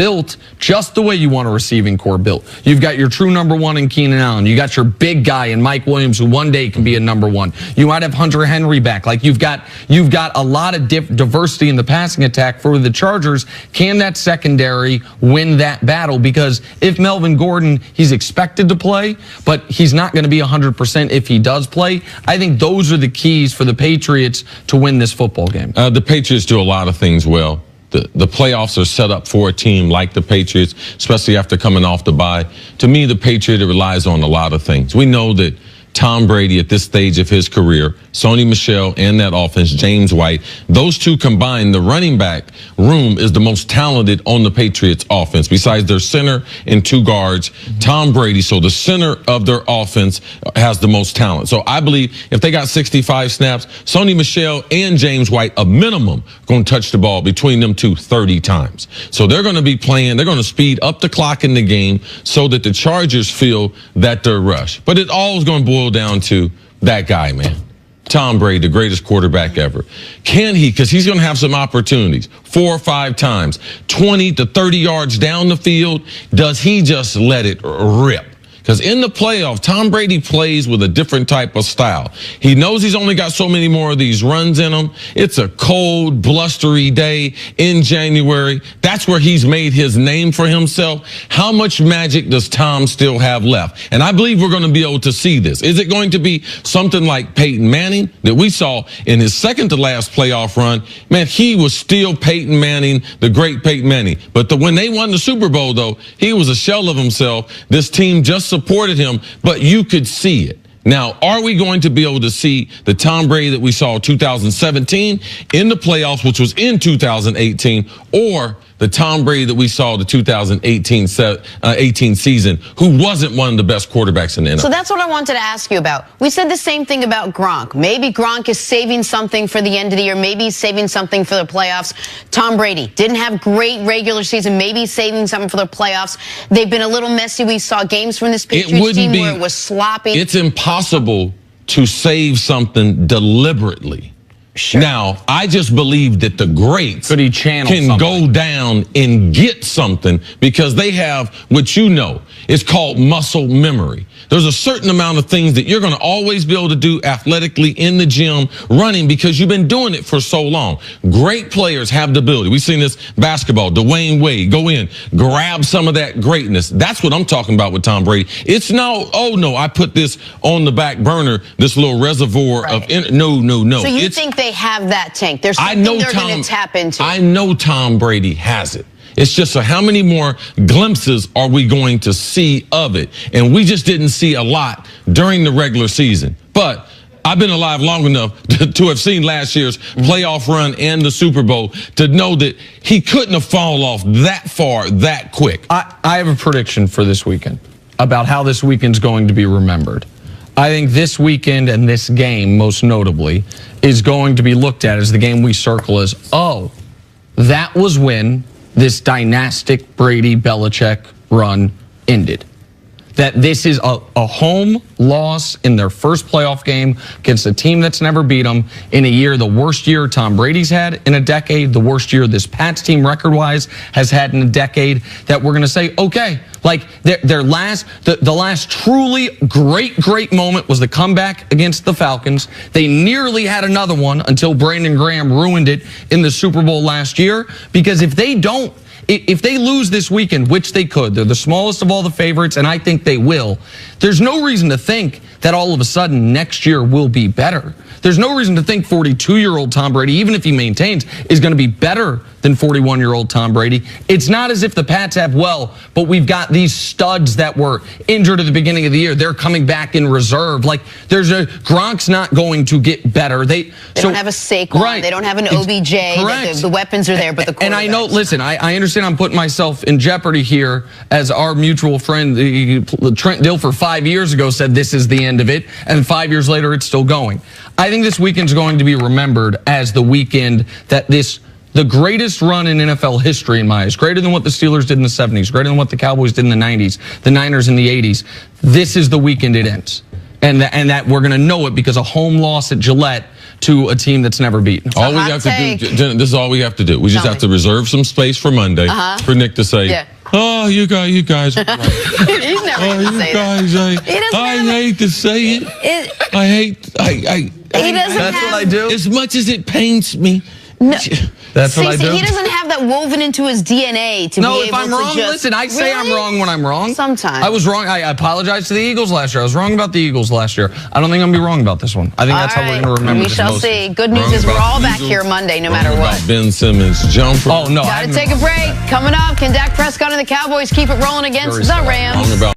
built just the way you want a receiving core built. You've got your true number one in Keenan Allen. You got your big guy in Mike Williams, who one day can be a number one. You might have Hunter Henry back. Like you've got a lot of diversity in the passing attack for the Chargers. Can that secondary win that battle? Because if Melvin Gordon, he's expected to play, but he's not going to be 100% if he does play. I think those are the keys for the Patriots to win this football game. The Patriots do a lot of things well. The playoffs are set up for a team like the Patriots, especially after coming off the bye. To me, the Patriot relies on a lot of things. We know that Tom Brady at this stage of his career, Sony Michel and that offense, James White, those two combined, the running back room is the most talented on the Patriots offense. Besides their center and two guards, Tom Brady, so the center of their offense has the most talent. So I believe if they got 65 snaps, Sony Michel and James White, a minimum, going to touch the ball between them two 30 times. So they're going to be playing, they're going to speed up the clock in the game so that the Chargers feel that they're rushed. But it all is going to boil down to that guy, man. Tom Brady, the greatest quarterback ever. Can he, because he's going to have some opportunities, 4 or 5 times, 20 to 30 yards down the field, does he just let it rip? Because in the playoff, Tom Brady plays with a different type of style. He knows he's only got so many more of these runs in him. It's a cold, blustery day in January. That's where he's made his name for himself. How much magic does Tom still have left? And I believe we're going to be able to see this. Is it going to be something like Peyton Manning that we saw in his second to last playoff run? Man, he was still Peyton Manning, the great Peyton Manning. But when they won the Super Bowl, though, he was a shell of himself. This team just supported him, but you could see it. Now, are we going to be able to see the Tom Brady that we saw in 2017 in the playoffs, which was in 2018, or the Tom Brady that we saw the 2018 season, who wasn't one of the best quarterbacks in the NFL? So that's what I wanted to ask you about. We said the same thing about Gronk. Maybe Gronk is saving something for the end of the year. Maybe he's saving something for the playoffs. Tom Brady didn't have great regular season. Maybe he's saving something for the playoffs. They've been a little messy. We saw games from this Patriots team where it was sloppy. It's impossible to save something deliberately. Sure. Now, I just believe that the greats can go down and get something because they have what you know. It's called muscle memory. There's a certain amount of things that you're going to always be able to do athletically in the gym, running, because you've been doing it for so long. Great players have the ability. We've seen this basketball, Dwayne Wade, go in, grab some of that greatness. That's what I'm talking about with Tom Brady. It's no, oh no, I put this on the back burner, this little reservoir of, no. So you think they have that tank? There's something they're going to tap into. I know Tom Brady has it. It's just how many more glimpses are we going to see of it? And we just didn't see a lot during the regular season. But I've been alive long enough to have seen last year's playoff run and the Super Bowl to know that he couldn't have fallen off that far that quick. I have a prediction for this weekend about how this weekend's going to be remembered. I think this weekend and this game, most notably, is going to be looked at as the game we circle as, oh, that was when this dynastic Brady-Belichick run ended. That this is a home loss in their first playoff game against a team that's never beat them in a year, the worst year Tom Brady's had in a decade, the worst year this Pats team record-wise has had in a decade, that we're going to say, okay, like the last truly great moment was the comeback against the Falcons. They nearly had another one until Brandon Graham ruined it in the Super Bowl last year, because if they lose this weekend, which they could, they're the smallest of all the favorites, and I think they will, there's no reason to think that all of a sudden next year will be better. There's no reason to think 42-year-old Tom Brady, even if he maintains, is going to be better than 41-year-old Tom Brady. It's not as if the Pats have, but we've got these studs that were injured at the beginning of the year. They're coming back in reserve. Like, Gronk's not going to get better. They don't have a Saquon. Right. They don't have an OBJ. Correct. The weapons are there, but the quarterbacks. And I know, listen, I understand I'm putting myself in jeopardy here, as our mutual friend, Trent Dilfer, 5 years ago said this is the end of it, and 5 years later it's still going. I think this weekend's going to be remembered as the weekend that the greatest run in NFL history in my eyes, greater than what the Steelers did in the 70s, greater than what the Cowboys did in the 90s, the Niners in the 80s. This is the weekend it ends. And that we're going to know it because a home loss at Gillette to a team that's never beaten. All we hot have take. to do, Jenna, this is all we have to do. We just Tell have me. to reserve some space for Monday for Nick to say, Yeah. "Oh, you guys, are right. He's never Oh, going to you say guys, that. He doesn't I have it. hate to say it. I He doesn't That's have, what I do. As much as it pains me. No. That's what I See, do. he doesn't have that woven into his DNA to No, be if able I'm to wrong, just... listen, I say I'm Really? wrong when I'm wrong. Sometimes. I was wrong. I apologize to the Eagles last year. I was wrong about the Eagles last year. I don't think I'm going to be wrong about this one. I think that's how we're going to remember We this shall postseason. see. Good news Wrong is we're about all the back Eagles, here Monday, no wrong matter what. about Ben Simmons' jumper. Oh, no. Got to take a break. Coming up, can Dak Prescott and the Cowboys keep it rolling against Very the sad. Rams? Wrong about